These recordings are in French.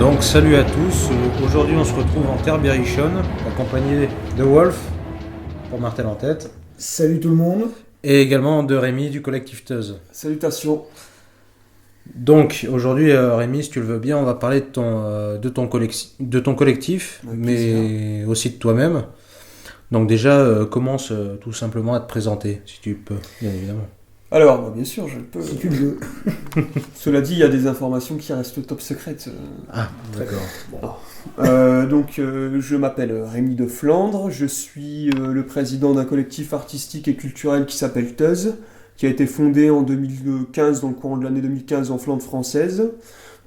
Donc salut à tous, aujourd'hui on se retrouve en terre berrichonne, accompagné de Wolf, pour Martel en tête, Salut tout le monde. et également de Rémi du collectif Teuse. Salutations. Donc aujourd'hui Rémi, si tu le veux bien, on va parler de ton collectif, Avec mais aussi de toi-même. Donc déjà, commence tout simplement à te présenter, si tu peux, bien évidemment. Alors, bien sûr, je peux. Si tu le veux. Cela dit, il y a des informations qui restent top secrètes. Ah, d'accord. Je m'appelle Rémi de Flandre, je suis le président d'un collectif artistique et culturel qui s'appelle Teuse, qui a été fondé en 2015, dans le courant de l'année 2015 en Flandre française,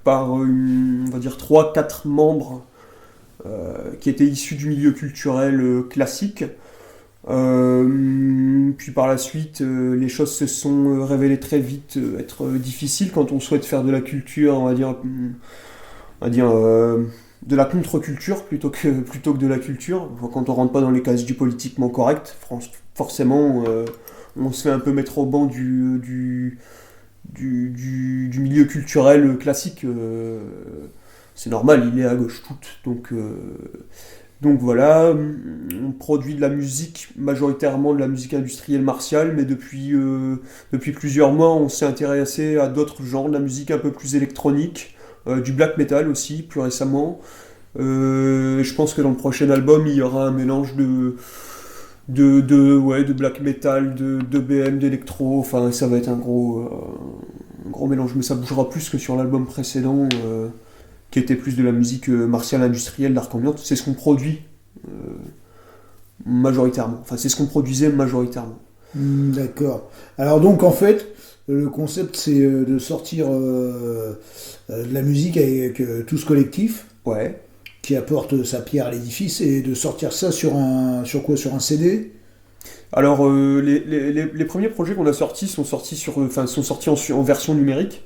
par, on va dire, 3-4 membres qui étaient issus du milieu culturel classique. Puis par la suite, les choses se sont révélées très vite être difficiles quand on souhaite faire de la culture, on va dire de la contre-culture plutôt que de la culture. Quand on rentre pas dans les cases du politiquement correct, forcément, on se fait un peu mettre au banc du milieu culturel classique. C'est normal, il est à gauche toute, donc voilà, on produit de la musique, majoritairement de la musique industrielle martiale, mais depuis plusieurs mois, on s'est intéressé à d'autres genres, de la musique un peu plus électronique, du black metal aussi, plus récemment. Je pense que dans le prochain album, il y aura un mélange de black metal, de BM, d'électro, enfin ça va être un gros mélange, mais ça bougera plus que sur l'album précédent. Qui était plus de la musique martiale industrielle, d'arc ambiante. C'est ce qu'on produit majoritairement. Enfin, c'est ce qu'on produisait majoritairement. D'accord. Alors donc en fait, le concept c'est de sortir de la musique avec tout ce collectif Ouais. qui apporte sa pierre à l'édifice et de sortir ça sur un CD. Alors, les premiers projets qu'on a sortis sont sortis en version numérique.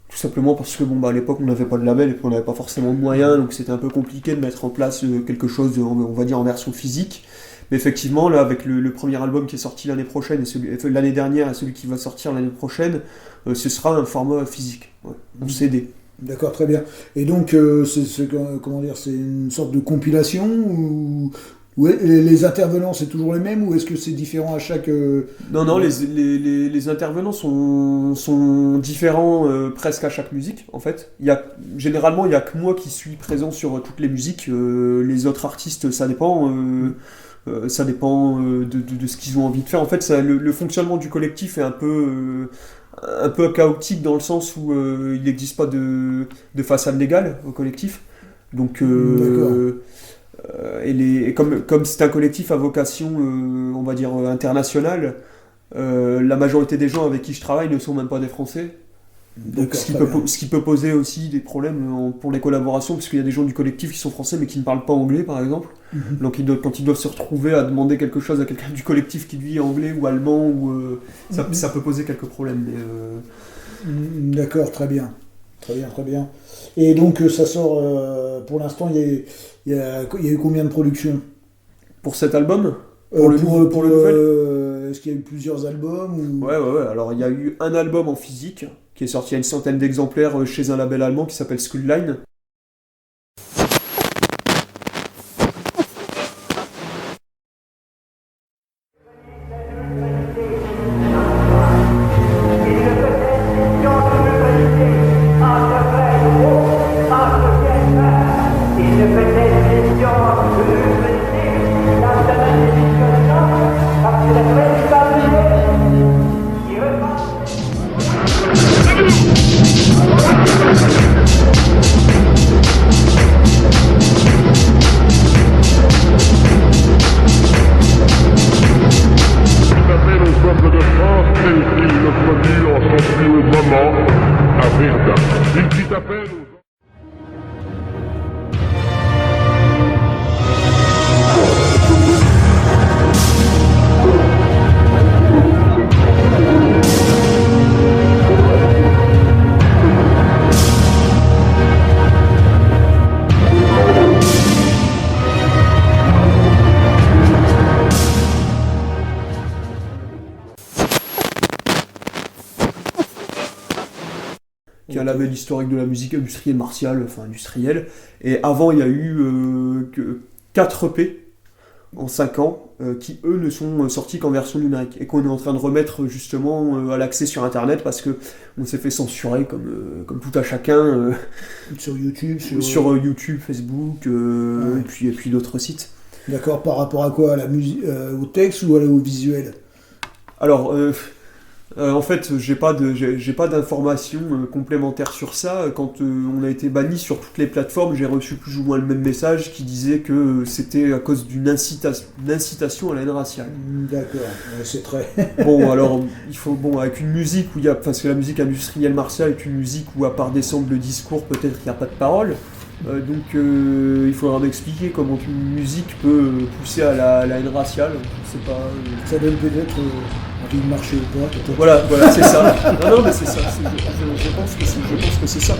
Tout simplement parce que à l'époque on n'avait pas de label et puis on n'avait pas forcément de moyens, donc c'était un peu compliqué de mettre en place quelque chose on va dire en version physique. Mais effectivement, là avec le premier album qui est sorti l'année prochaine et l'année dernière et celui qui va sortir l'année prochaine, ce sera un format physique, en CD. D'accord, très bien. Et donc c'est une sorte de compilation ou les intervenants c'est toujours les mêmes ou est-ce que c'est différent à chaque Non, les intervenants sont différents presque à chaque musique, en fait. Généralement, il n'y a que moi qui suis présent sur toutes les musiques. Les autres artistes, ça dépend. Ça dépend de ce qu'ils ont envie de faire. En fait, le fonctionnement du collectif est un peu chaotique dans le sens où il n'existe pas de façade légale au collectif. Donc... D'accord. Comme c'est un collectif à vocation, on va dire, internationale, la majorité des gens avec qui je travaille ne sont même pas des Français. Donc, ce qui peut poser aussi des problèmes pour les collaborations, parce qu'il y a des gens du collectif qui sont français mais qui ne parlent pas anglais, par exemple. Mhm. Donc, quand ils doivent se retrouver à demander quelque chose à quelqu'un du collectif qui lui est anglais ou allemand, ça peut poser quelques problèmes. D'accord, très bien. Très bien, très bien. Et donc ça sort, pour l'instant, il y a eu combien de productions Pour cet album, pour le nouvel. Est-ce qu'il y a eu plusieurs albums ou... Ouais. Alors, il y a eu un album en physique qui est sorti à une centaine d'exemplaires chez un label allemand qui s'appelle Skullline. qui est un label historique de la musique industrielle martiale, enfin industrielle. Et avant, il y a eu 4 EP en 5 ans, qui eux ne sont sortis qu'en version numérique, et qu'on est en train de remettre justement à l'accès sur internet, parce que on s'est fait censurer comme tout à chacun Sur YouTube, sur YouTube, Facebook, et puis d'autres sites. D'accord, par rapport à quoi? À la musique, au texte ou au visuel? Alors, en fait, j'ai pas d'informations complémentaires sur ça. Quand on a été banni sur toutes les plateformes, j'ai reçu plus ou moins le même message qui disait que c'était à cause d'une incitation à la haine raciale. D'accord, c'est très... Bon, alors, avec une musique où il y a... Parce que la musique industrielle martiale est une musique où, à part descendre le discours, peut-être qu'il n'y a pas de parole. Donc il faudra m'expliquer comment une musique peut pousser à la haine raciale. Je sais pas. Ça donne peut-être envie de marcher ou pas. Peut-être. Voilà, c'est ça. Non, mais c'est ça. Je pense que c'est ça.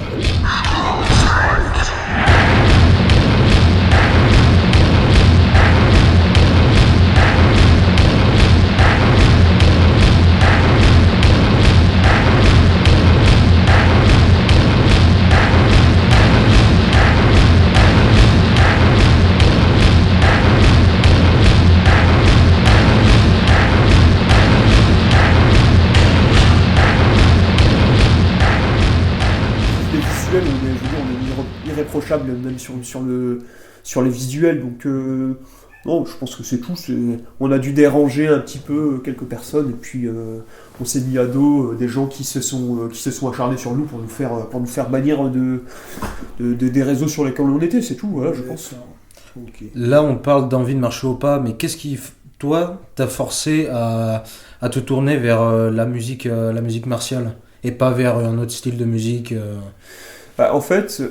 On est irréprochable même sur les visuels, donc non, je pense que c'est tout. On a dû déranger un petit peu quelques personnes, et puis on s'est mis à dos des gens qui se sont acharnés sur nous pour nous faire bannir des réseaux sur lesquels on était, c'est tout, voilà, je pense. Okay. Là, on parle d'envie de marcher au pas, mais qu'est-ce qui, toi, t'a forcé à te tourner vers la musique martiale et pas vers un autre style de musique En fait,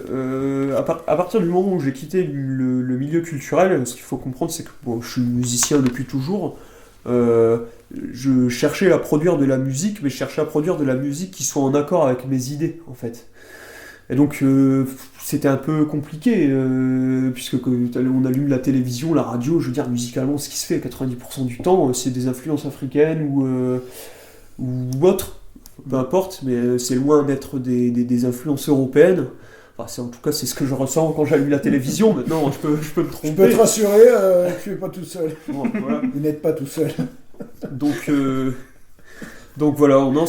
à partir du moment où j'ai quitté le milieu culturel, ce qu'il faut comprendre, c'est que je suis musicien depuis toujours. Je cherchais à produire de la musique, mais je cherchais à produire de la musique qui soit en accord avec mes idées, en fait. Et donc, c'était un peu compliqué, puisque on allume la télévision, la radio, je veux dire, musicalement, ce qui se fait 90% du temps, c'est des influences africaines ou autres. Peu importe, mais c'est loin d'être des influences européennes. Enfin, en tout cas, c'est ce que je ressens quand j'allume la télévision. Maintenant, je peux me tromper. Je peux te rassurer, tu n'es pas tout seul. Bon, voilà. Vous n'êtes pas tout seul. Donc voilà, non,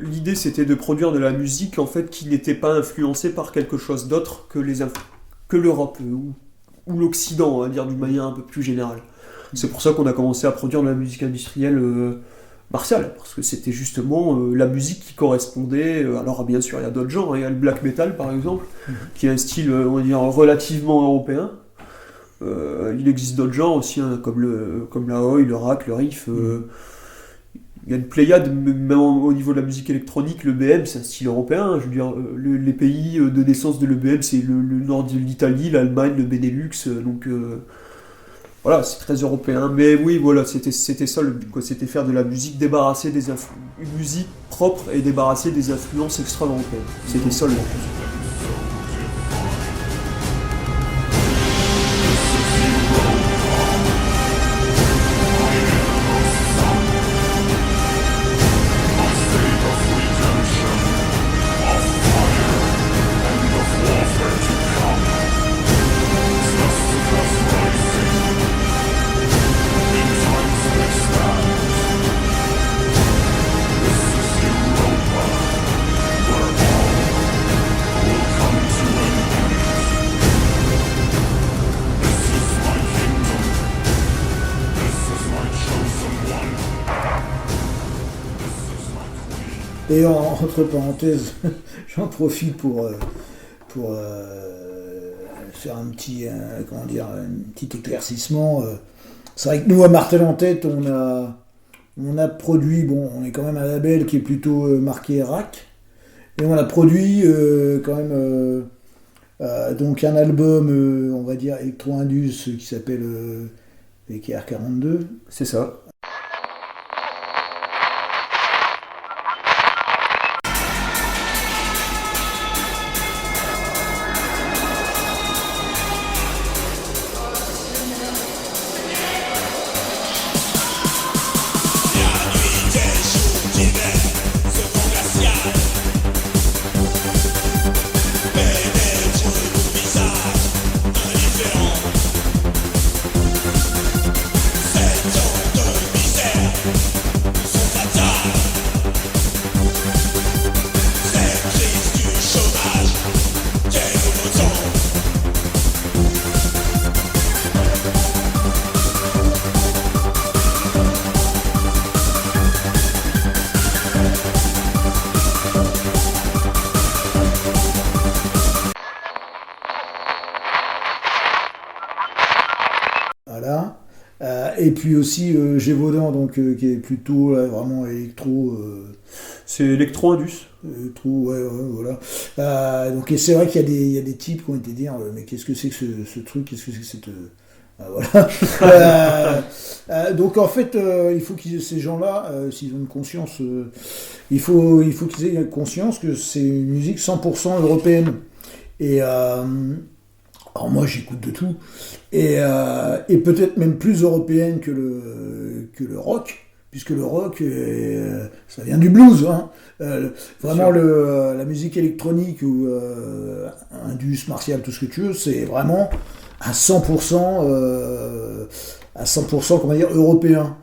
l'idée c'était de produire de la musique en fait qui n'était pas influencée par quelque chose d'autre que l'Europe ou l'Occident, on va dire d'une manière un peu plus générale. C'est pour ça qu'on a commencé à produire de la musique industrielle martiale, parce que c'était justement la musique qui correspondait. Alors bien sûr, il y a d'autres genres, il y a le black metal par exemple, qui est un style, on va dire, relativement européen. Il existe d'autres genres aussi, hein, comme la oi, le rack, le riff. Il y a une pléiade, même au niveau de la musique électronique. Le BM, c'est un style européen. Je veux dire, les pays de naissance de l'EBM, c'est le nord de l'Italie, l'Allemagne, le Benelux. Donc voilà, c'est très européen. Mais oui, voilà, c'était ça le but, quoi. C'était faire de la musique, débarrasser une musique propre et débarrasser des influences extra-européennes. C'était ça le but. Et entre parenthèses, j'en profite pour faire un petit éclaircissement. C'est vrai que nous, à Martel en tête, on a produit, on est quand même un label qui est plutôt marqué rack, et on a produit quand même donc un album, on va dire, électro-indus qui s'appelle VKR 42. C'est ça. Et puis aussi Gévaudan, donc, qui est plutôt vraiment électro. C'est Electro-Indus. Trop, ouais, voilà. Donc, et c'est vrai qu'il y a des types qui ont été dire mais qu'est-ce que c'est que ce truc, qu'est-ce que c'est que cette. Voilà. Donc en fait, il faut que ces gens-là, s'ils ont une conscience, il faut qu'ils aient conscience que c'est une musique 100% européenne. Et alors moi j'écoute de tout, et peut-être même plus européenne que le rock, puisque le rock, ça vient du blues, hein. Vraiment la musique électronique ou indus, martial, tout ce que tu veux, c'est vraiment à 100%, comment dire, européen.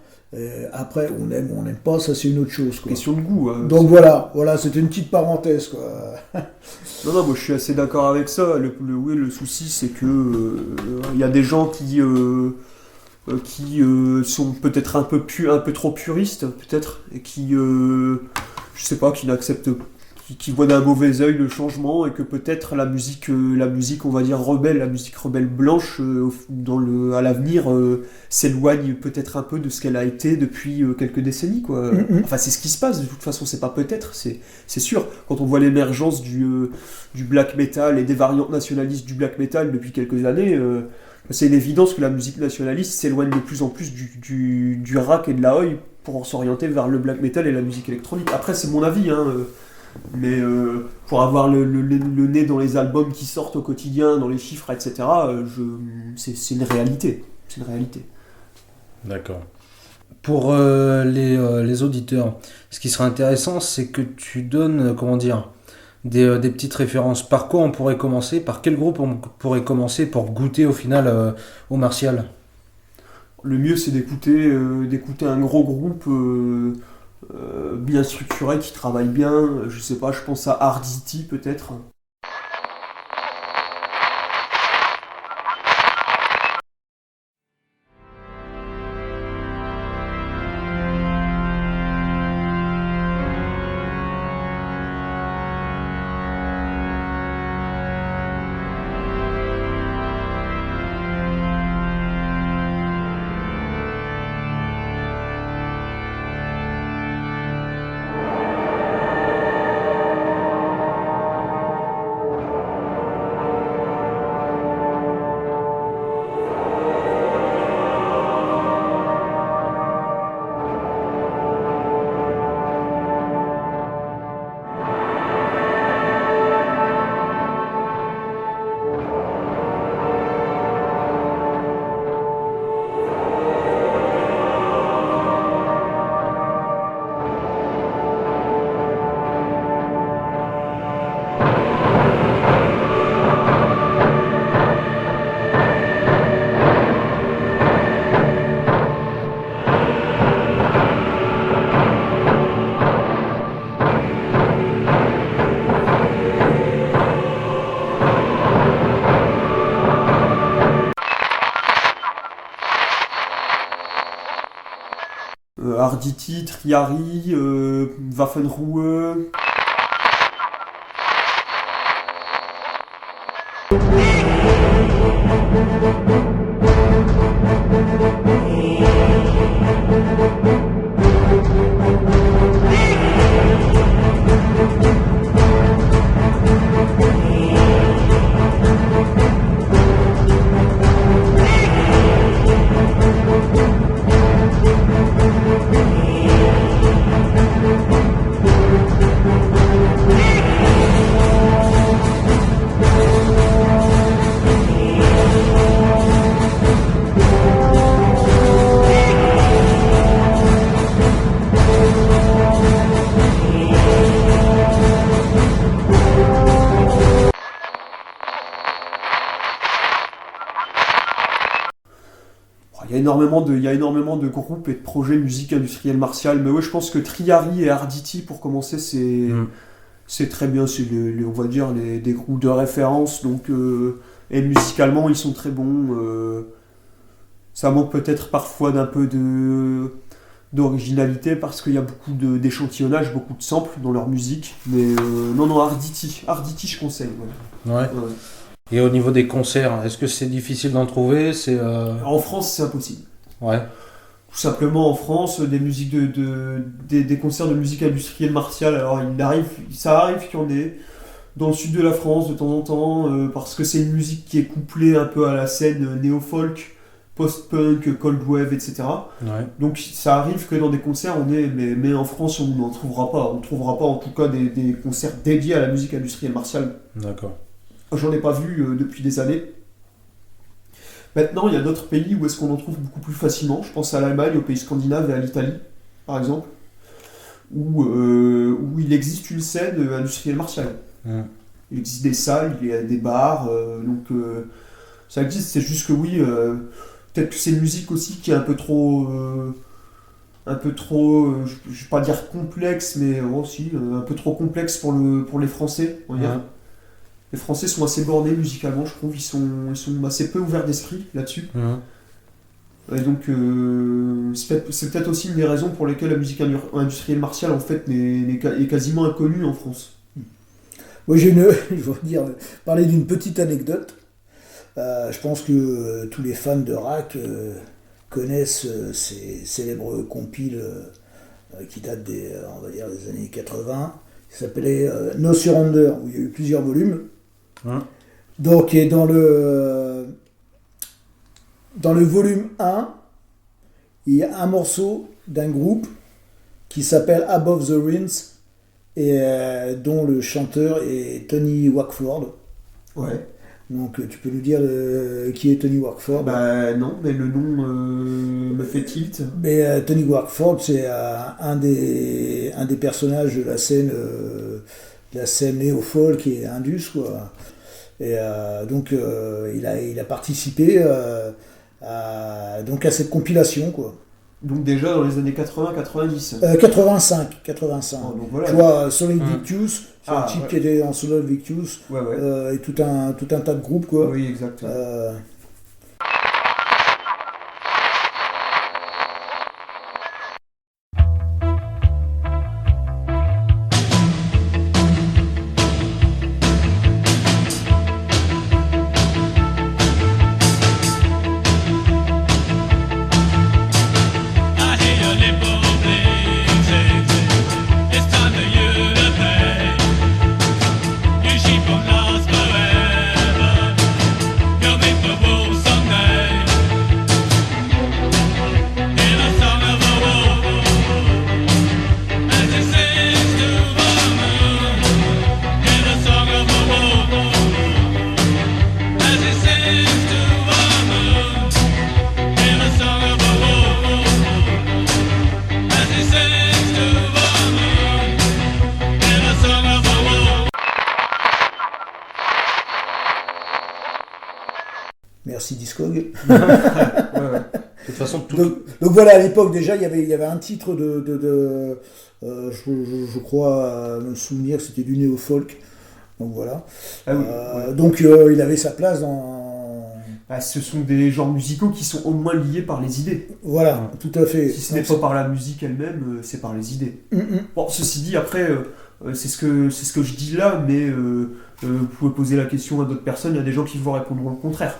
Après, on aime ou on n'aime pas, ça c'est une autre chose, quoi. Question de goût. Donc voilà, c'était une petite parenthèse, quoi. Non, moi je suis assez d'accord avec ça. Oui, le souci c'est que y a des gens qui sont peut-être un peu trop puristes, peut-être, et qui, je sais pas, qui n'acceptent, qui voient d'un mauvais œil le changement, et que peut-être la musique, on va dire rebelle, la musique rebelle blanche, à l'avenir, s'éloigne peut-être un peu de ce qu'elle a été depuis quelques décennies, quoi. Enfin, c'est ce qui se passe. De toute façon, c'est pas peut-être, c'est sûr. Quand on voit l'émergence du black metal et des variantes nationalistes du black metal depuis quelques années. C'est une évidence que la musique nationaliste s'éloigne de plus en plus du rack et de la oi pour s'orienter vers le black metal et la musique électronique. Après, c'est mon avis, hein, mais pour avoir le nez dans les albums qui sortent au quotidien, dans les chiffres, etc., c'est une réalité. C'est une réalité. D'accord. Pour les auditeurs, ce qui serait intéressant, c'est que tu donnes, comment dire, des petites références. Par quoi on pourrait commencer? Par quel groupe on pourrait commencer pour goûter au final au martial? Le mieux, c'est d'écouter un gros groupe bien structuré, qui travaille bien. Je sais pas, je pense à Arditi peut-être. Arditi, Triari, Waffenruhe. Il y a énormément de groupes et de projets musique industrielle martiale, mais ouais, je pense que Triari et Arditi, pour commencer, c'est très bien. C'est on va dire des groupes de référence, donc et musicalement ils sont très bons. Ça manque peut-être parfois d'un peu d'originalité parce qu'il y a beaucoup d'échantillonnage, beaucoup de samples dans leur musique, mais non, Arditi, je conseille. Ouais. Ouais. Et au niveau des concerts, est-ce que c'est difficile d'en trouver? En France, c'est impossible. Ouais. tout simplement en France, des musiques des concerts de musique industrielle martiale. Alors ça arrive qu'il y en ait dans le sud de la France de temps en temps, parce que c'est une musique qui est couplée un peu à la scène néo-folk, post-punk, cold wave, etc. Ouais. Donc ça arrive que dans des concerts, mais en France on n'en trouvera pas. On ne trouvera pas en tout cas des concerts dédiés à la musique industrielle martiale. D'accord. J'en ai pas vu depuis des années. Maintenant, il y a d'autres pays où est-ce qu'on en trouve beaucoup plus facilement. Je pense à l'Allemagne, aux pays scandinaves et à l'Italie, par exemple, où il existe une scène industrielle martiale. Mm. Il existe des salles, il y a des bars, donc ça existe. C'est juste que oui, peut-être que c'est une musique aussi qui est un peu trop, je vais pas dire complexe, mais aussi un peu trop complexe pour les Français, on va dire. Ouais. Les Français sont assez bornés musicalement, je trouve. Ils sont assez peu ouverts d'esprit là-dessus. Et donc, c'est peut-être aussi une des raisons pour lesquelles la musique industrielle martiale, en fait, est quasiment inconnue en France. Moi, je veux dire, parler d'une petite anecdote. Je pense que tous les fans de Rack connaissent ces célèbres compiles qui datent on va dire, des années 80, qui s'appelait No Surrender, où il y a eu plusieurs volumes. Donc, et dans le volume 1, il y a un morceau d'un groupe qui s'appelle Above the Ruins, et dont le chanteur est Tony Wackford. Ouais. Donc tu peux nous dire qui est Tony Wackford? Bah non, mais le nom me fait tilt. Mais Tony Wackford, c'est un des personnages de la scène néo-folk et indus, quoi. Et donc il a participé donc à cette compilation, quoi. Donc déjà dans les années 80-90. 85. Oh, donc voilà. Tu vois, Solid Victus, c'est un type ouais. qui était en Solid Victus, Ouais. et tout un tas de groupes, quoi. Oui, exact. Merci Discog. Ouais. De toute façon, tout. Donc voilà, à l'époque déjà, il y avait un titre je crois me souvenir que c'était du néo-folk. Donc voilà. Ah oui, ouais. Donc il avait sa place dans... Bah, ce sont des genres musicaux qui sont au moins liés par les idées. Voilà, tout à fait. Si ce n'est pas par la musique elle-même, c'est par les idées. Mm-mm. Bon, ceci dit, après, c'est ce que je dis là, mais vous pouvez poser la question à d'autres personnes, il y a des gens qui vont répondre le contraire.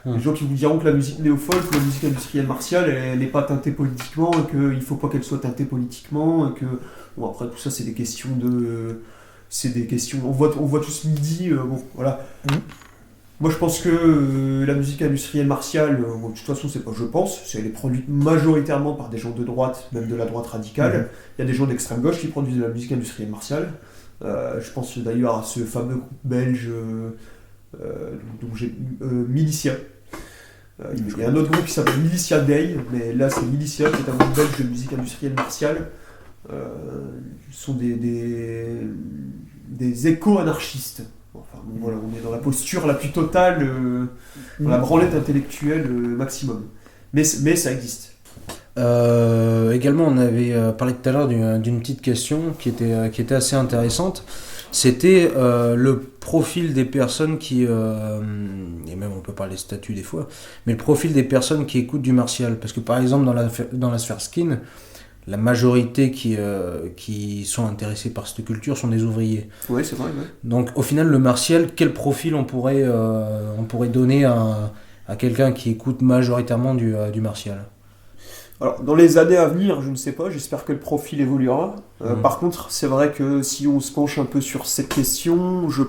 Des gens qui vous diront que la musique néo-folk, la musique industrielle martiale, elle n'est pas teintée politiquement, et qu'il ne faut pas qu'elle soit teintée politiquement, et que... Bon, après, tout ça, c'est des questions de... C'est des questions... On voit tout ce midi, bon, voilà. Moi, je pense que la musique industrielle martiale, de toute façon, c'est pas je pense, elle est produite majoritairement par des gens de droite, même de la droite radicale. Il y a des gens d'extrême gauche qui produisent de la musique industrielle martiale. Je pense d'ailleurs à ce fameux groupe belge, Militia. Il y a un autre groupe qui s'appelle Militia Day, mais là c'est Militia qui est un groupe belge de musique industrielle martiale. Ce sont des éco-anarchistes. Enfin, bon, voilà, on est dans la posture la plus totale, dans la branlette intellectuelle maximum. Mais ça existe. Également, on avait parlé tout à l'heure d'une petite question qui était assez intéressante. C'était le profil des personnes qui, et même on peut parler statut des fois, mais le profil des personnes qui écoutent du martial. Parce que par exemple, dans la sphère skin, la majorité qui sont intéressés par cette culture sont des ouvriers. Oui, c'est vrai. Ouais. Donc au final, le martial, quel profil on pourrait donner à quelqu'un qui écoute majoritairement du martial ? Alors, dans les années à venir, je ne sais pas, j'espère que le profil évoluera. Par contre, c'est vrai que si on se penche un peu sur cette question, je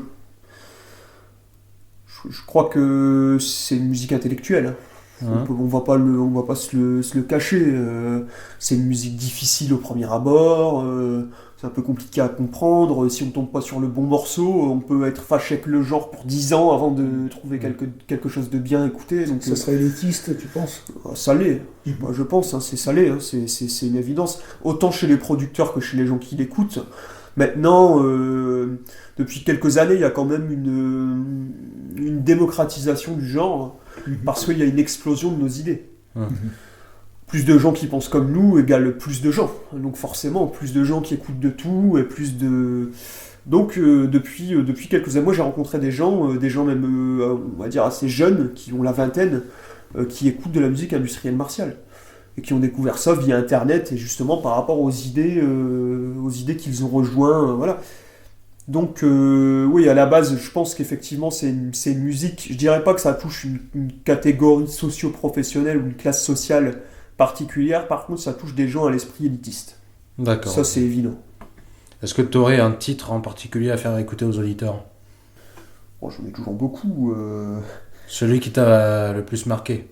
crois que c'est une musique intellectuelle. On va pas se le cacher. C'est une musique difficile au premier abord. C'est un peu compliqué à comprendre. Si on tombe pas sur le bon morceau, on peut être fâché avec le genre pour 10 ans avant de trouver quelque chose de bien écouté. Donc, ça serait élitiste, tu penses? Ça l'est. Moi, je pense, hein, c'est salé. Hein, c'est une évidence. Autant chez les producteurs que chez les gens qui l'écoutent. Maintenant, depuis quelques années, il y a quand même une démocratisation du genre, parce qu'il y a une explosion de nos idées. Plus de gens qui pensent comme nous égale plus de gens. Donc forcément, plus de gens qui écoutent de tout, et plus de... Donc depuis quelques années, moi j'ai rencontré des gens même, on va dire, assez jeunes, qui ont la vingtaine, qui écoutent de la musique industrielle martiale. Et qui ont découvert ça via Internet, et justement par rapport aux idées qu'ils ont rejoints, voilà. Donc oui, à la base, je pense qu'effectivement c'est une musique, je dirais pas que ça touche une catégorie socio-professionnelle ou une classe sociale particulière, par contre ça touche des gens à l'esprit élitiste. D'accord. Ça c'est évident. Est-ce que tu aurais un titre en particulier à faire écouter aux auditeurs? Bon, j'en ai toujours beaucoup. Celui qui t'a le plus marqué?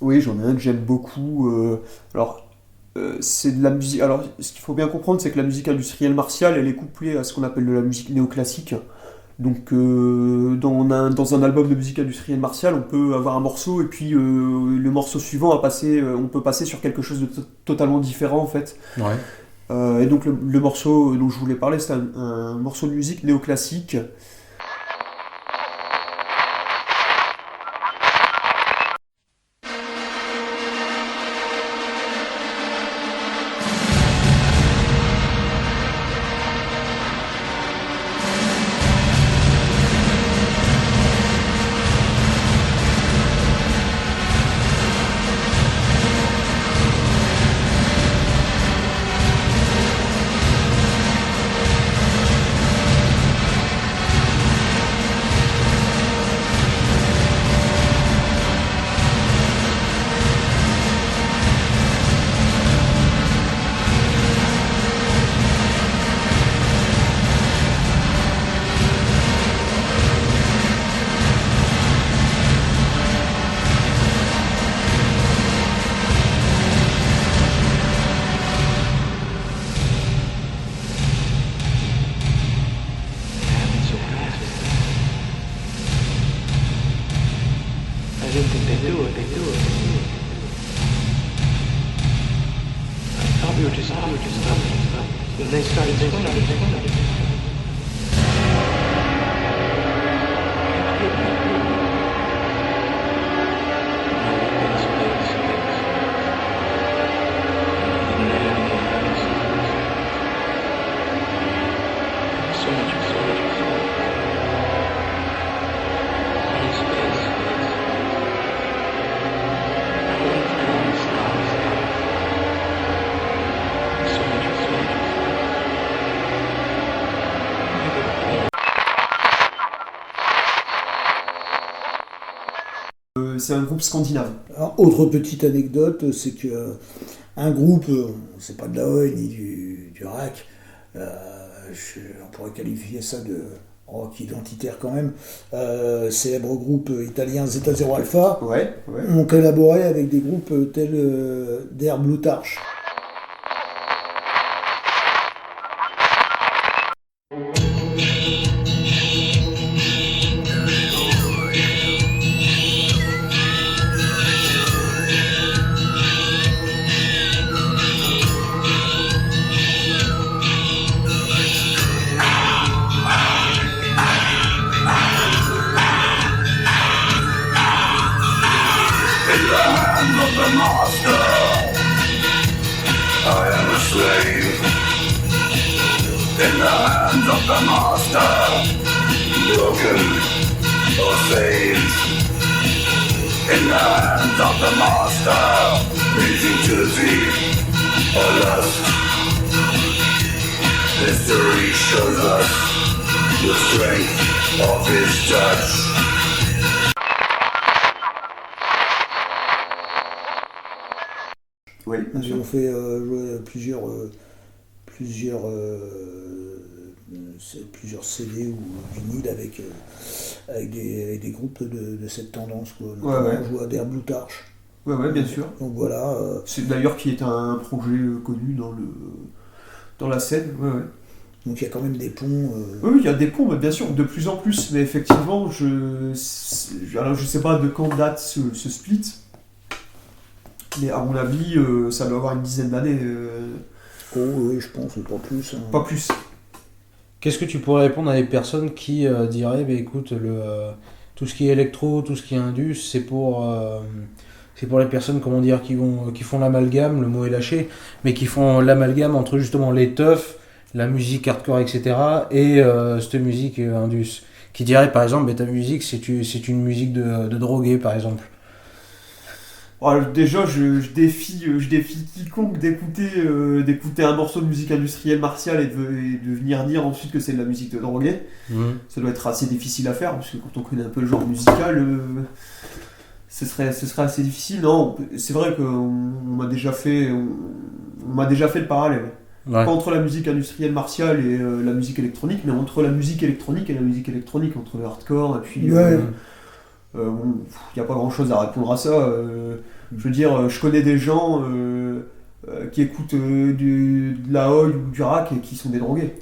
Oui, j'en ai un que j'aime beaucoup. C'est de la musique. Alors, ce qu'il faut bien comprendre, c'est que la musique industrielle martiale, elle est couplée à ce qu'on appelle de la musique néoclassique. Donc, dans un album de musique industrielle martiale, on peut avoir un morceau et puis le morceau suivant on peut passer sur quelque chose de totalement différent en fait. Ouais. Et donc, le morceau dont je voulais parler, c'est un morceau de musique néoclassique. C'est un groupe scandinave. Alors, autre petite anecdote, c'est que un groupe, c'est pas de la Oi ni du rack, on pourrait qualifier ça de rock identitaire quand même, célèbre groupe italien Zeta Zero Alpha, ont collaboré avec des groupes tels Der Blutarch. Oui, bien Ils sûr. ont fait jouer plusieurs CD ou vinyles avec des groupes de cette tendance, quoi. Notamment, Ouais. on joue à Der Blutarch. Ouais, bien sûr. Donc voilà. C'est d'ailleurs qui est un projet connu dans la scène. Ouais. Donc il y a quand même des ponts. Oui, il y a des ponts, mais bien sûr, de plus en plus. Mais effectivement, alors, je sais pas de quand date ce split, mais à mon avis, ça doit avoir une dizaine d'années, Oh oui, je pense, pas plus. Hein. pas plus. Qu'est-ce que tu pourrais répondre à des personnes qui diraient, bah, écoute, tout ce qui est électro, tout ce qui est indus, c'est pour les personnes, comment dire, qui font l'amalgame, le mot est lâché, mais qui font l'amalgame entre justement les teufs, la musique hardcore, etc., et cette musique indus. Qui dirait, par exemple, bah, ta musique, c'est une musique de drogué, par exemple. Alors, déjà, je défie quiconque d'écouter un morceau de musique industrielle martiale et de venir dire ensuite que c'est de la musique de drogué. Ça doit être assez difficile à faire, parce que quand on connaît un peu le genre musical, ce serait assez difficile. Non, c'est vrai qu'on m'a déjà fait le parallèle. Ouais. Pas entre la musique industrielle martiale et la musique électronique, mais entre la musique électronique et la musique électronique, entre le hardcore et puis... Ouais. Bon, il n'y a pas grand chose à répondre à ça. Je veux dire, je connais des gens qui écoutent de la oi ou du rack et qui sont des drogués.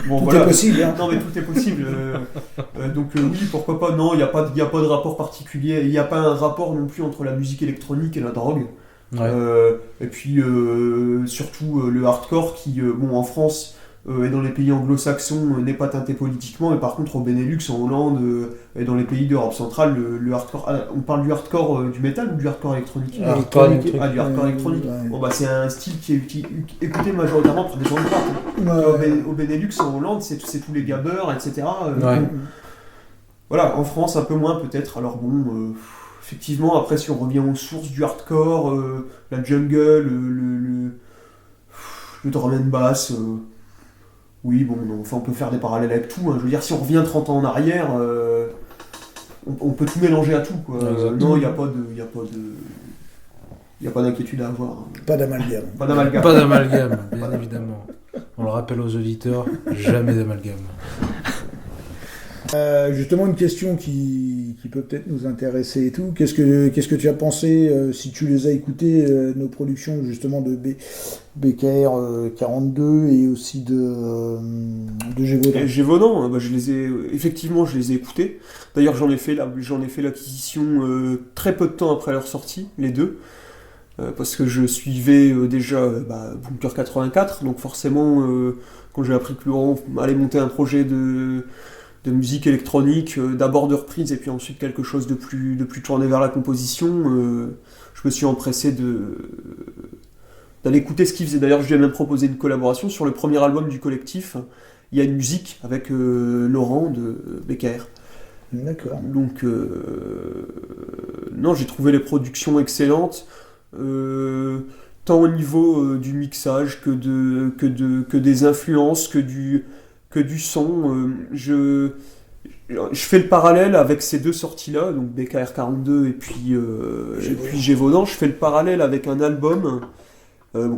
Bon, Tout voilà. est possible. Hein. Non, mais tout est possible. Donc, oui, pourquoi pas. Non, il n'y a pas de rapport particulier. Il n'y a pas un rapport non plus entre la musique électronique et la drogue. Ouais. Et puis, surtout, le hardcore qui, bon, en France. Et dans les pays anglo-saxons n'est pas teinté politiquement, et par contre au Benelux, en Hollande et dans les pays d'Europe centrale, le hardcore. On parle du hardcore du métal ou du hardcore électronique? Hardcore électronique. Ah, du hardcore électronique. Ouais. Bon, bah, c'est un style qui est écouté majoritairement par des gens de droite. Ouais. Au Benelux, en Hollande, c'est tous les gabbers, etc. Ouais. Voilà, en France, un peu moins peut-être. Alors bon, effectivement, après, si on revient aux sources du hardcore, la jungle, le drum and bass. Oui, bon, enfin, on peut faire des parallèles avec tout. Hein. Je veux dire, si on revient 30 ans en arrière, on peut tout mélanger à tout. Quoi. Exactement. Non, il n'y a pas d'inquiétude à avoir. Hein. Pas d'amalgame. Pas d'amalgame. Pas d'amalgame, bien évidemment. On le rappelle aux auditeurs, jamais d'amalgame. Justement, une question qui peut peut-être nous intéresser et tout. Qu'est-ce que tu as pensé, si tu les as écoutées, nos productions justement de BKR 42 et aussi de Gévaudan? Et Gévaudan, bah, je les ai écoutés. D'ailleurs, j'en ai fait l'acquisition très peu de temps après leur sortie, les deux. Parce que je suivais déjà Bunker 84, donc forcément, quand j'ai appris que Laurent allait monter un projet de musique électronique, d'abord de reprise et puis ensuite quelque chose de plus tourné vers la composition, je me suis empressé d'aller écouter ce qu'il faisait. D'ailleurs, je lui ai même proposé une collaboration sur le premier album du collectif. Il y a une musique avec Laurent de BKR. D'accord. Donc, non, j'ai trouvé les productions excellentes, tant au niveau du mixage que des influences, que du son. Je fais le parallèle avec ces deux sorties-là, donc BKR 42 et puis Gévaudan. Je fais le parallèle avec un album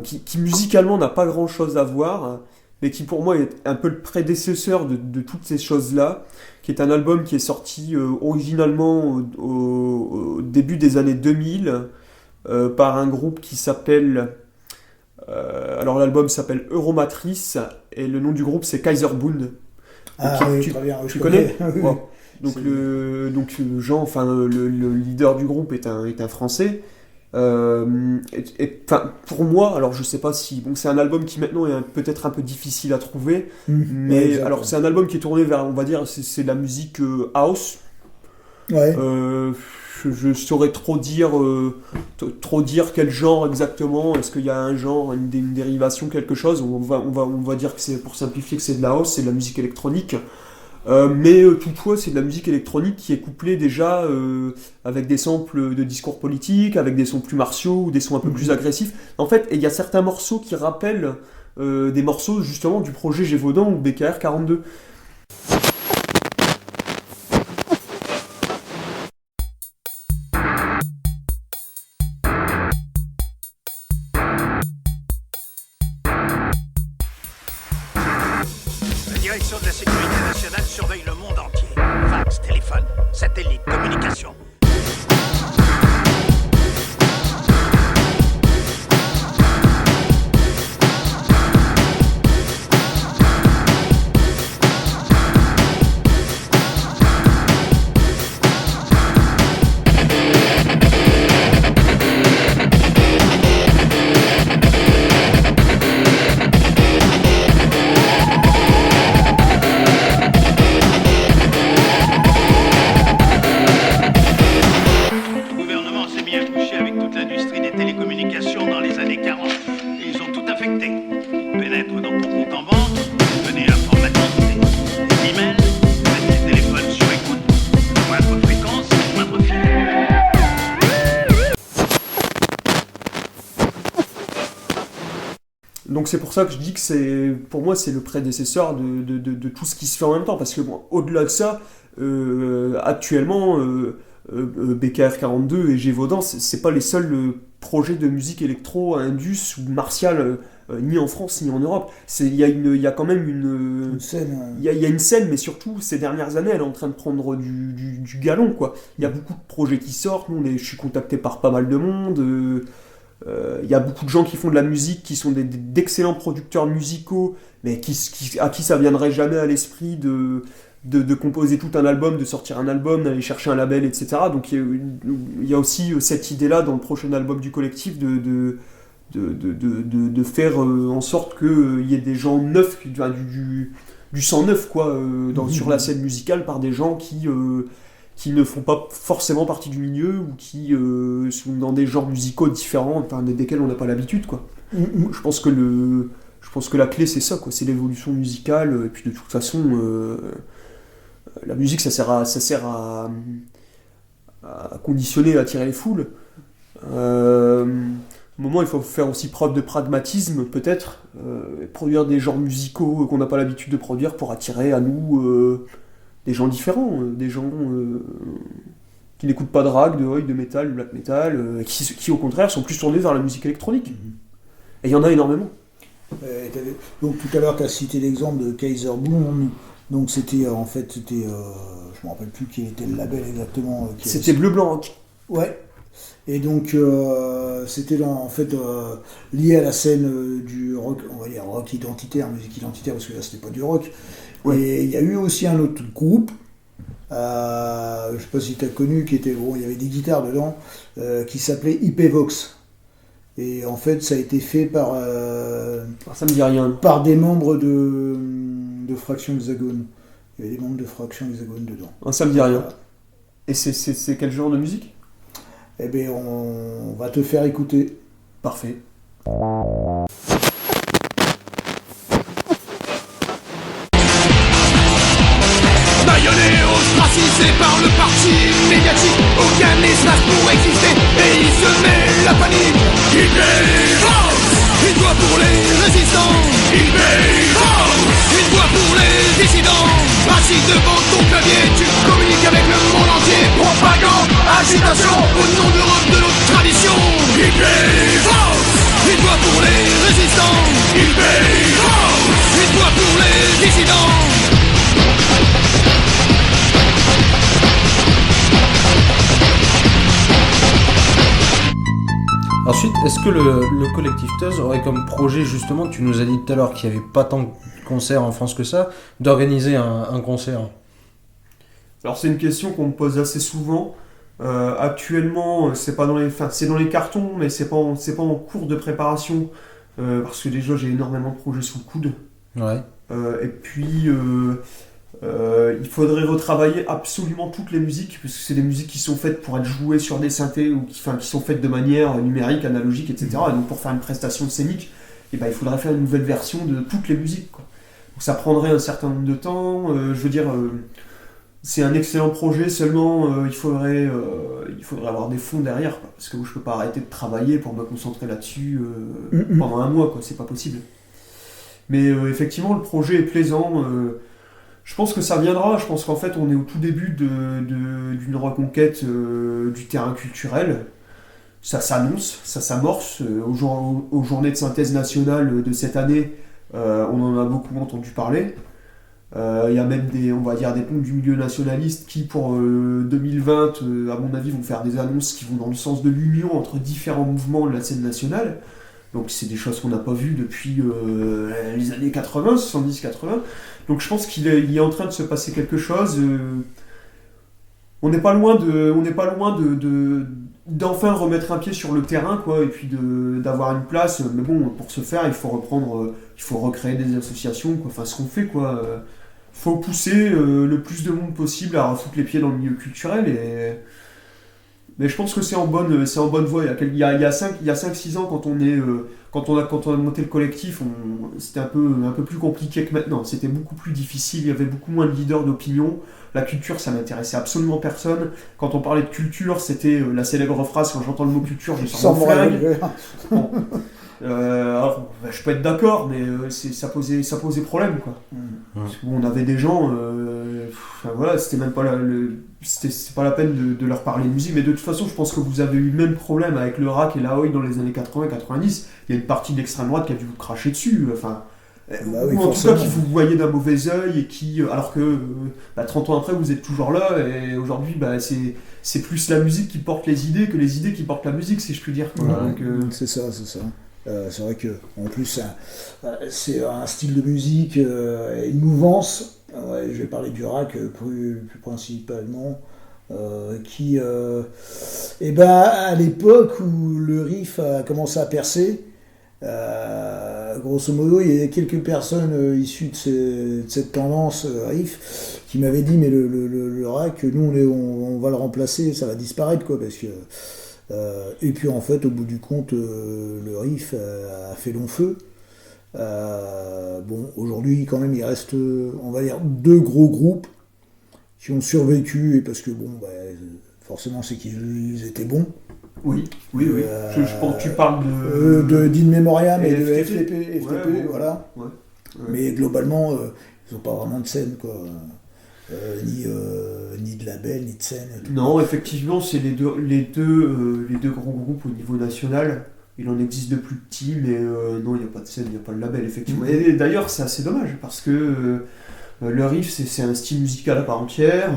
qui musicalement n'a pas grand-chose à voir, mais qui pour moi est un peu le prédécesseur de toutes ces choses-là, qui est un album qui est sorti originalement au début des années 2000 par un groupe qui s'appelle... alors l'album s'appelle Euromatrice et le nom du groupe c'est Kaiserbund. Ah Donc, oui, tu très bien. Je tu connais Oui, oui. Ouais. Donc Jean, enfin le leader du groupe est un Français. Pour moi, alors je sais pas si bon, c'est un album qui maintenant est peut-être un peu difficile à trouver, mais Ouais, exact. alors c'est un album qui est tourné vers, on va dire, c'est de la musique house. Ouais. Je saurais trop dire quel genre exactement. Est-ce qu'il y a un genre, une dérivation, quelque chose? On va dire que c'est, pour simplifier, que c'est de la house, c'est de la musique électronique. Mais toutefois, c'est de la musique électronique qui est couplée déjà avec des samples de discours politiques, avec des sons plus martiaux ou des sons un peu plus agressifs. En fait, il y a certains morceaux qui rappellent des morceaux justement du projet Gévaudan ou BKR 42. direction de la sécurité nationale surveille le monde entier. Fax, téléphone, satellite, communication. Donc c'est pour ça que je dis que pour moi c'est le prédécesseur de tout ce qui se fait en même temps, parce que bon, au-delà de ça, actuellement, BKR42 et Gévaudan, c'est pas les seuls projets de musique électro, indus ou martial, ni en France ni en Europe. Il y a quand même une scène. Il y a une scène, mais surtout ces dernières années, elle est en train de prendre du galon, quoi. Il y a beaucoup de projets qui sortent. Je suis contacté par pas mal de monde. Il y a beaucoup de gens qui font de la musique, qui sont d'excellents producteurs musicaux, mais à qui ça viendrait jamais à l'esprit de composer tout un album, de sortir un album, d'aller chercher un label, etc. Donc il y a aussi cette idée-là dans le prochain album du collectif de faire en sorte qu'il y ait des gens neufs, du sang neuf, quoi, sur la scène musicale, par des gens qui ne font pas forcément partie du milieu ou qui sont dans des genres musicaux différents, desquels on n'a pas l'habitude, quoi. Je pense que la clé c'est ça, quoi, c'est l'évolution musicale, et puis de toute façon la musique ça sert à conditionner, à attirer les foules. À un moment il faut faire aussi preuve de pragmatisme peut-être, produire des genres musicaux qu'on n'a pas l'habitude de produire pour attirer à nous des gens différents, des gens qui n'écoutent pas de rag, de oi, de métal, de black metal, qui au contraire sont plus tournés vers la musique électronique. Et il y en a énormément. Donc tout à l'heure tu as cité l'exemple de Kaiser Boone, donc c'était je me rappelle plus quel était le label exactement. C'était Bleu Blanc Rock. Ouais. Et donc c'était lié à la scène du rock, on va dire rock identitaire, musique identitaire, parce que là c'était pas du rock. Ouais. Et il y a eu aussi un autre groupe, je sais pas si tu as connu, il y avait des guitares dedans, qui s'appelait IP-Vox. Et en fait ça a été fait par ça me dit rien. Par des membres de Fraction Hexagone. Il y avait des membres de Fraction Hexagone dedans. Ça me dit rien. Et c'est quel genre de musique ? Eh bien on va te faire écouter. Parfait. Baïonnés, ostracisés par le parti médiatique, aucun espace pour exister, et il se met la panique. Il paye house, une voix pour les résistants. Il paye house, une voix pour les dissidents. Assis devant ton clavier, tu communiques avec le monde entier. Propagande, agitation, au nom d'Europe, de notre tradition. Il paye house, une voix pour les résistants. Il paye house, une voix pour les dissidents. Ensuite, est-ce que le collectif Tuzz aurait comme projet, justement, tu nous as dit tout à l'heure qu'il n'y avait pas tant de concerts en France que ça, d'organiser un concert ? Alors c'est une question qu'on me pose assez souvent. Actuellement, c'est dans les cartons, mais c'est pas en cours de préparation, parce que déjà j'ai énormément de projets sous le coude. Ouais. Et puis il faudrait retravailler absolument toutes les musiques, parce que c'est des musiques qui sont faites pour être jouées sur des synthés, ou qui sont faites de manière numérique, analogique, etc. Et donc pour faire une prestation scénique, il faudrait faire une nouvelle version de toutes les musiques, quoi. Donc ça prendrait un certain nombre de temps. C'est un excellent projet, seulement il faudrait avoir des fonds derrière, quoi, parce que je peux pas arrêter de travailler pour me concentrer là-dessus pendant un mois, quoi, c'est pas possible. Mais effectivement, le projet est plaisant. Je pense que ça viendra. Je pense qu'en fait, on est au tout début d'une reconquête du terrain culturel. Ça s'annonce, ça s'amorce. Aux journées de synthèse nationale de cette année, on en a beaucoup entendu parler. Il y a même on va dire des ponts du milieu nationaliste qui, pour 2020, à mon avis, vont faire des annonces qui vont dans le sens de l'union entre différents mouvements de la scène nationale. Donc c'est des choses qu'on n'a pas vues depuis les années 80, 70-80. Donc je pense qu'il est en train de se passer quelque chose. On n'est pas loin d'enfin remettre un pied sur le terrain, quoi, et puis d'avoir une place. Mais bon, pour ce faire, il faut recréer des associations, quoi. Enfin, ce qu'on fait, quoi. Faut pousser le plus de monde possible à refoutre les pieds dans le milieu culturel. Mais je pense que c'est en bonne voie. Il y a 5-6 ans, quand on a monté le collectif, c'était un peu plus compliqué que maintenant. C'était beaucoup plus difficile, il y avait beaucoup moins de leaders d'opinion. La culture, ça n'intéressait absolument personne. Quand on parlait de culture, c'était la célèbre phrase: quand j'entends le mot culture, je sors mon flingue. Bon. Alors, je peux être d'accord, mais ça posait problème, quoi. Parce qu'on avait des gens, voilà, c'était même pas c'est pas la peine de leur parler de musique, mais de toute façon, je pense que vous avez eu le même problème avec le RAC et la Oi dans les années 80-90. Il y a une partie de l'extrême droite qui a dû vous cracher dessus, enfin. Oui, ou en tout cas qui vous voyez d'un mauvais œil et qui, alors que 30 ans après vous êtes toujours là, et aujourd'hui c'est plus la musique qui porte les idées que les idées qui portent la musique, si je puis dire, quoi. Ouais, Donc, c'est ça. C'est vrai que en plus c'est un style de musique, une mouvance. Ouais, je vais parler du RAC plus principalement, qui à l'époque où le riff a commencé à percer, grosso modo, il y a quelques personnes issues de cette tendance riff qui m'avaient dit: mais le RAC, nous on va le remplacer, ça va disparaître, quoi, parce que et puis en fait, au bout du compte, le riff a fait long feu. Bon, aujourd'hui quand même il reste, on va dire, 2 gros groupes qui ont survécu, et parce que bon, forcément c'est qu'ils étaient bons. Oui. Je pense que tu parles d'In Memoriam et de FTP. FTP, Ouais. voilà. Ouais. Mais globalement, ils n'ont pas vraiment de scène, quoi. Ni de label, ni de scène. Non, effectivement, c'est les deux gros groupes au niveau national. Il en existe de plus petits, mais non, il n'y a pas de scène, il n'y a pas de label, effectivement. Et d'ailleurs, c'est assez dommage, parce que le riff, c'est un style musical à part entière.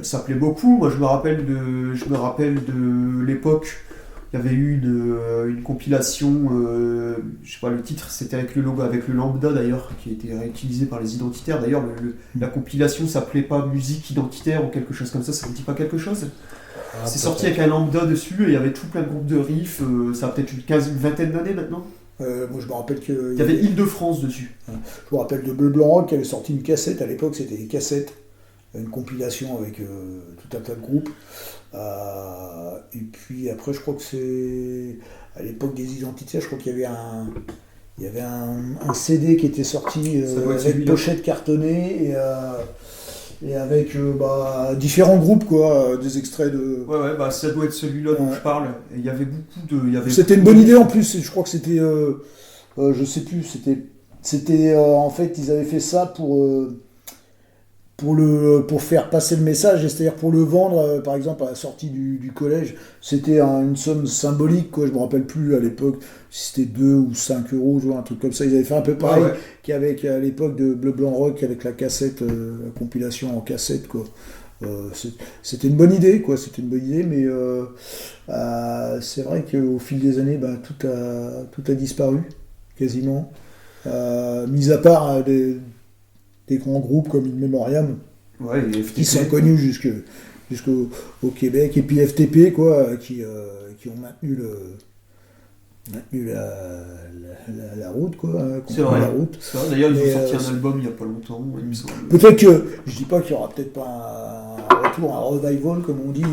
Ça plaît beaucoup. Moi, je me rappelle de l'époque. Il y avait eu une compilation, je sais pas, le titre c'était avec le logo, avec le lambda d'ailleurs, qui a été réutilisé par les identitaires. D'ailleurs, la compilation s'appelait pas Musique Identitaire ou quelque chose comme ça ne dit pas quelque chose? C'est sorti avec un lambda dessus, et il y avait tout plein de groupes de riffs, ça a peut-être une vingtaine d'années maintenant. Moi je me rappelle il y avait Île-de-France dessus. Je me rappelle de Bleu Blanc Rock qui avait sorti une cassette, à l'époque c'était des cassettes, une compilation avec tout un tas de groupes. Et puis après, je crois que c'est à l'époque des identitaires, je crois qu'il y avait un CD qui était sorti avec pochette cartonnée et avec différents groupes, quoi, des extraits de. Ouais, ça doit être celui-là dont je parle. Et il y avait c'était une bonne idée en plus. Je crois que c'était, je sais plus, c'était en fait ils avaient fait ça pour faire passer le message, c'est-à-dire pour le vendre, par exemple à la sortie du collège, c'était une somme symbolique, quoi. Je me rappelle plus à l'époque si c'était 2 ou 5 euros, genre un truc comme ça. Ils avaient fait un peu pareil qu'avec à l'époque de Bleu Blanc Rock, avec la cassette, la compilation en cassette, quoi. C'était une bonne idée, quoi. C'était une bonne idée, mais c'est vrai qu'au fil des années, tout a disparu quasiment, mis à part des grands groupes comme In Memoriam, qui sont connus jusqu'au Québec, et puis FTP, quoi, qui ont maintenu la route, quoi. C'est vrai. La route. C'est vrai. D'ailleurs, ils ont sorti un album il n'y a pas longtemps, il me semble. Peut-être que, je dis pas qu'il y aura peut-être pas un retour, un revival, comme on dit,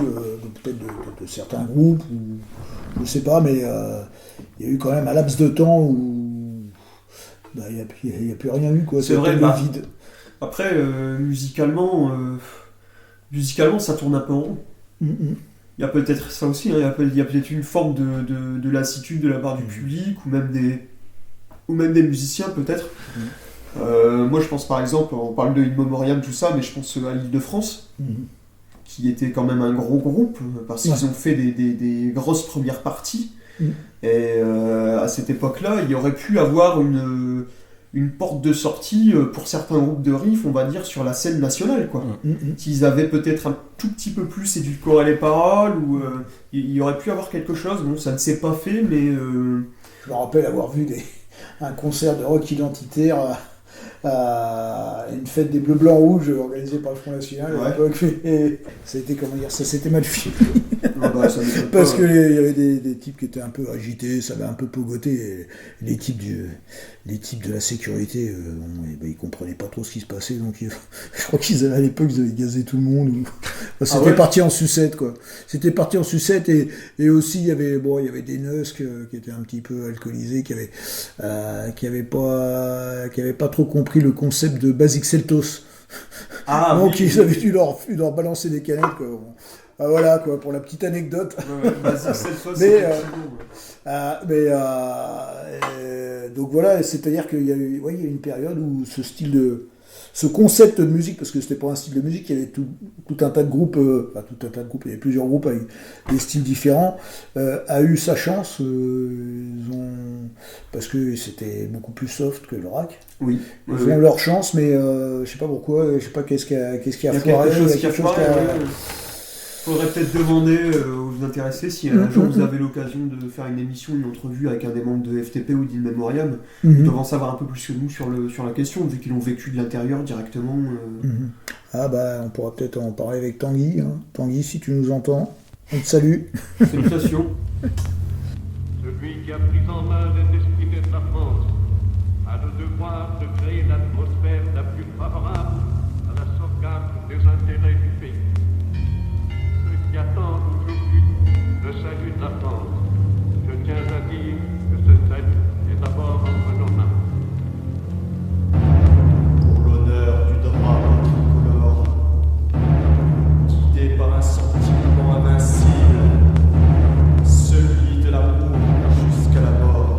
peut-être de certains groupes, ou je sais pas, mais il y a eu quand même un laps de temps où il n'y a plus rien eu, quoi. C'est vrai, vide. Après, musicalement, ça tourne un peu en rond. Il y a peut-être ça aussi, hein. Il y a peut-être une forme de lassitude de la part du public, ou même des musiciens, peut-être. Moi, je pense par exemple, on parle de In Memoriam, tout ça, mais je pense à l'Île-de-France, qui était quand même un gros groupe, parce qu'ils ont fait des grosses premières parties. Et à cette époque-là, il y aurait pu avoir une une porte de sortie pour certains groupes de riff, on va dire, sur la scène nationale, quoi. S'ils avaient peut-être un tout petit peu plus édulcoré les paroles, ou il y aurait pu avoir quelque chose. Bon, ça ne s'est pas fait, mais... Je me rappelle avoir vu un concert de rock identitaire à une fête des Bleus Blancs Rouges organisée par le Front National à l'époque, et ça s'était mal fini. Parce que il y avait des types qui étaient un peu agités, ça avait un peu pogoté, et les types de la sécurité, ils comprenaient pas trop ce qui se passait, donc je crois qu'ils avaient à l'époque, ils avaient gazé tout le monde. C'était parti en sucette, quoi. C'était parti en sucette, et aussi il y avait des Nusks qui étaient un petit peu alcoolisés, qui avaient pas trop compris le concept de Basic Celtos. Donc ils avaient dû leur balancer des canettes, quoi. Ah, voilà, quoi, pour la petite anecdote. Basic Celtos, donc voilà, c'est-à-dire qu'il y a eu une période où ce concept de musique, parce que c'était pas un style de musique, il y avait tout un tas de groupes, il y avait plusieurs groupes avec des styles différents, a eu sa chance, parce que c'était beaucoup plus soft que le rock. Oui. Ils ont leur chance, mais je sais pas pourquoi, je sais pas qu'est-ce qui a foiré. Faudrait peut-être demander aux intéressés si un jour vous avez l'occasion de faire une émission, une entrevue avec un des membres de FTP ou d'In Memoriam. Ils doivent en savoir un peu plus que nous sur la question, vu qu'ils l'ont vécu de l'intérieur directement. Ah bah, on pourra peut-être en parler avec Tanguy. Tanguy, si tu nous entends, on te salue. Salutations. Celui qui a pris en main les destinées de la France a le devoir de créer l'atmosphère la plus favorable à la sauvegarde des intérêts du pays. Ceux qui attendent aujourd'hui le salut de la France, je tiens à dire que ce salut est d'abord entre nos mains. Pour l'honneur du drapeau tricolore, guidé par un sentiment invincible, celui de l'amour jusqu'à la mort,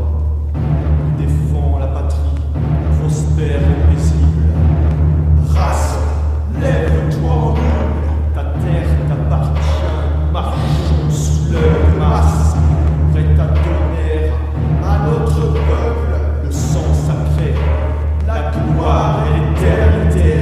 défend la patrie, prospère et paisible. Race, lève-toi en nous, ta terre t'appartient, marchons sous leur masse, prêt à donner à notre peuple le sang sacré, la gloire et l'éternité.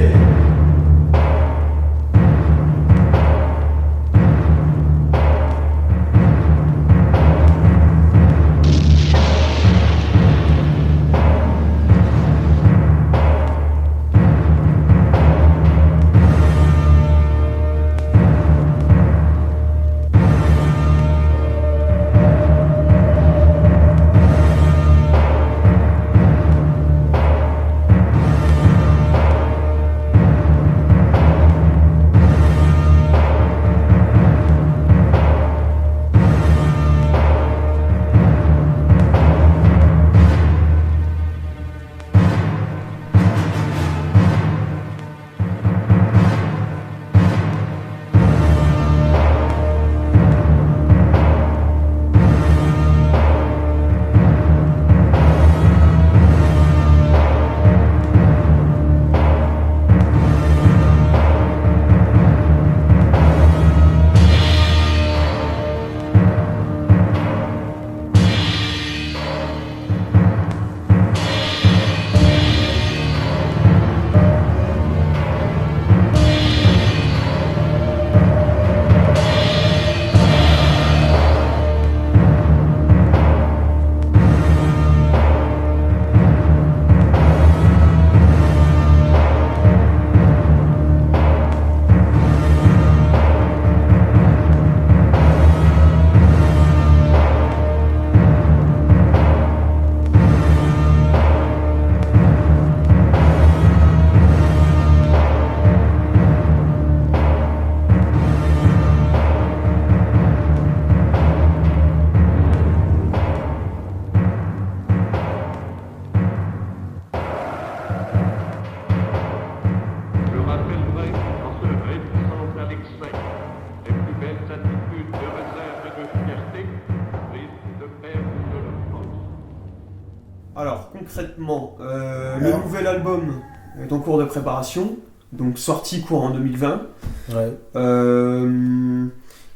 Alors, concrètement, le nouvel album est en cours de préparation, donc sorti courant 2020. Ouais.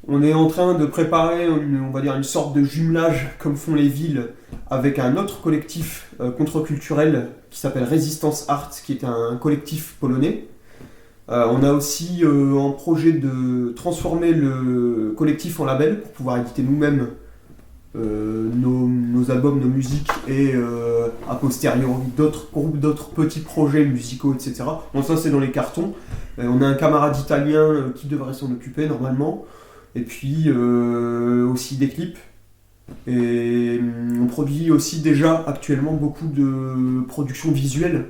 On On est en train de préparer on va dire une sorte de jumelage, comme font les villes, avec un autre collectif contre-culturel qui s'appelle Resistance Art, qui est un collectif polonais. On a aussi un projet de transformer le collectif en label pour pouvoir éditer nous-mêmes nos albums, nos musiques et a posteriori d'autres groupes, d'autres petits projets musicaux, etc. Bon, ça c'est dans les cartons. On a un camarade italien qui devrait s'en occuper normalement. Et puis aussi des clips. Et on produit aussi déjà actuellement beaucoup de productions visuelles,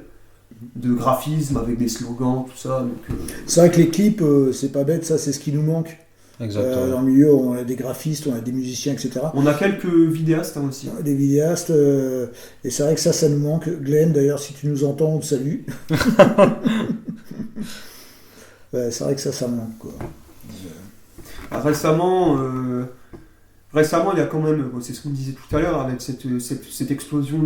de graphisme avec des slogans, tout ça. Donc, C'est vrai que les clips, c'est pas bête, ça c'est ce qui nous manque. Exactement. Dans le milieu, on a des graphistes, on a des musiciens, etc. On a quelques vidéastes aussi. Des vidéastes, et c'est vrai que ça nous manque. Glenn, d'ailleurs, si tu nous entends, on te salue. Ouais, c'est vrai que ça manque, quoi. Récemment, il y a quand même, c'est ce qu'on disait tout à l'heure, avec cette explosion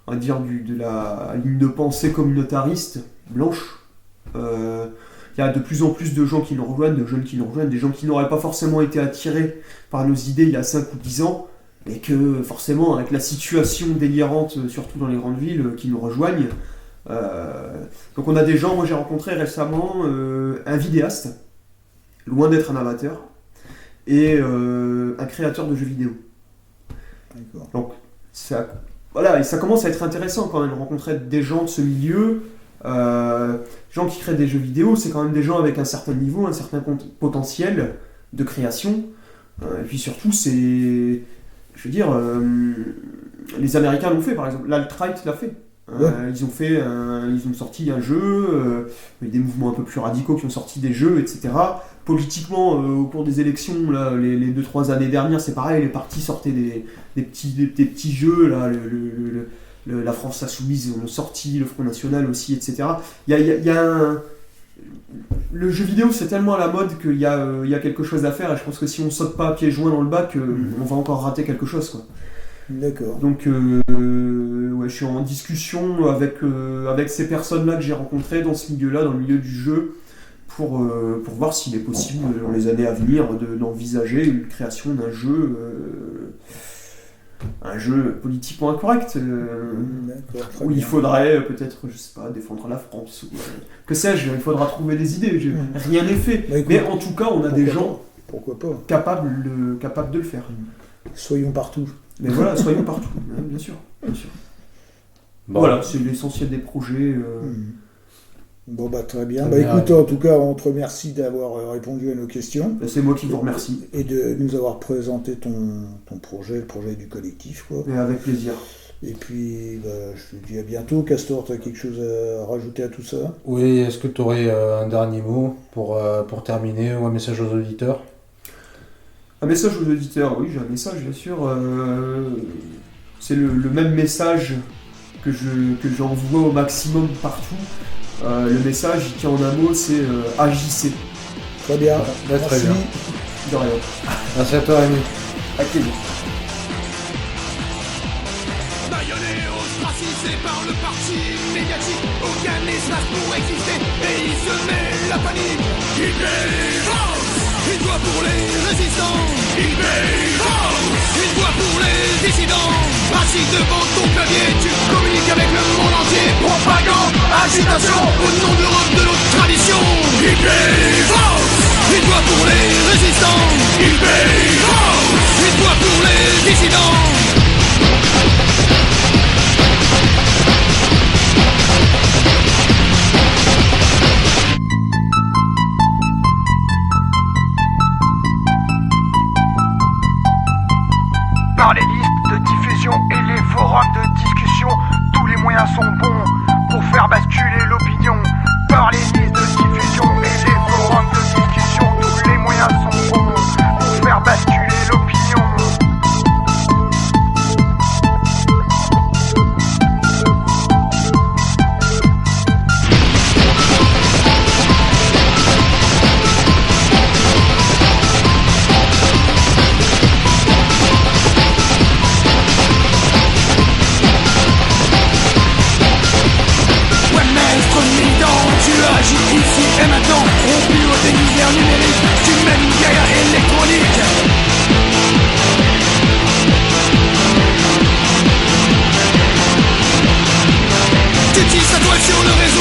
on va dire de la ligne de pensée communautariste blanche. Il y a de plus en plus de gens qui nous rejoignent, de jeunes qui nous rejoignent, des gens qui n'auraient pas forcément été attirés par nos idées il y a 5 ou 10 ans, et que forcément, avec la situation délirante, surtout dans les grandes villes, qui nous rejoignent. Donc on a des gens, moi j'ai rencontré récemment un vidéaste, loin d'être un amateur, et un créateur de jeux vidéo. D'accord. Donc ça, voilà, et ça commence à être intéressant quand même de rencontrer des gens de ce milieu. Gens qui créent des jeux vidéo, c'est quand même des gens avec un certain niveau, un certain potentiel de création. Et puis surtout, c'est, je veux dire, les Américains l'ont fait par exemple, l'alt-right l'a fait. Ouais. Ils ont sorti un jeu, il y a des mouvements un peu plus radicaux qui ont sorti des jeux, etc. Politiquement, au cours des élections, là, les 2-3 années dernières, c'est pareil, les partis sortaient des petits jeux, là, la France Insoumise ont sorti, le Front National aussi, etc. Le jeu vidéo, c'est tellement à la mode qu'il y a quelque chose à faire, et je pense que si on saute pas à pieds joints dans le bac, on va encore rater quelque chose, quoi. D'accord. Donc, ouais, je suis en discussion avec ces personnes-là que j'ai rencontrées dans ce milieu-là, dans le milieu du jeu, pour voir s'il est possible, dans les années à venir, d'envisager une création d'un jeu, un jeu politiquement incorrect, où il faudrait peut-être, je sais pas, défendre la France, ou, que sais-je, il faudra trouver des idées, rien n'est fait. Bah, écoute, mais en tout cas, on a des gens pourquoi pas, capables de le faire. Soyons partout. Mais voilà, soyons partout, bien sûr. Bien sûr. Bon. Voilà, c'est l'essentiel des projets. Bon bah très bien. Bah écoute, en tout cas, on te remercie d'avoir répondu à nos questions. C'est moi qui vous remercie. Et de nous avoir présenté ton projet, le projet du collectif, quoi. Et avec plaisir. Et puis, bah, je te dis à bientôt. Castor, tu as quelque chose à rajouter à tout ça ? Oui, est-ce que tu aurais un dernier mot pour terminer, ou un message aux auditeurs ? Un message aux auditeurs, oui, j'ai un message, bien sûr. C'est le même message que j'envoie au maximum partout. Le message, il tient en un mot, c'est agissez. Très bien. Voilà, très bien. De rien. Merci à toi, Rémi. À plaisir. Baïonné, ostracisé par le parti médiatique, aucun espace pour exister, et il se met la panique. Il paye France, une voix pour les résistants. Il paye France, une voix pour les dissidents. Assis devant ton clavier, tu communiques avec le monde entier. Propagande, agitation, au nom de l'Europe, de notre tradition. Il paye France, une voix pour les résistants. Il paye France, une voix pour les dissidents. Par les listes de diffusion et les forums de discussion, tous les moyens sont bons pour faire basculer l'opinion. Par les listes de diffusion et les forums de discussion, tous les moyens sont bons pour faire basculer l'opinion. Ici et maintenant, on pilote des misères numériques qui mènent une guerre électronique. Tu tisses la toile sur le réseau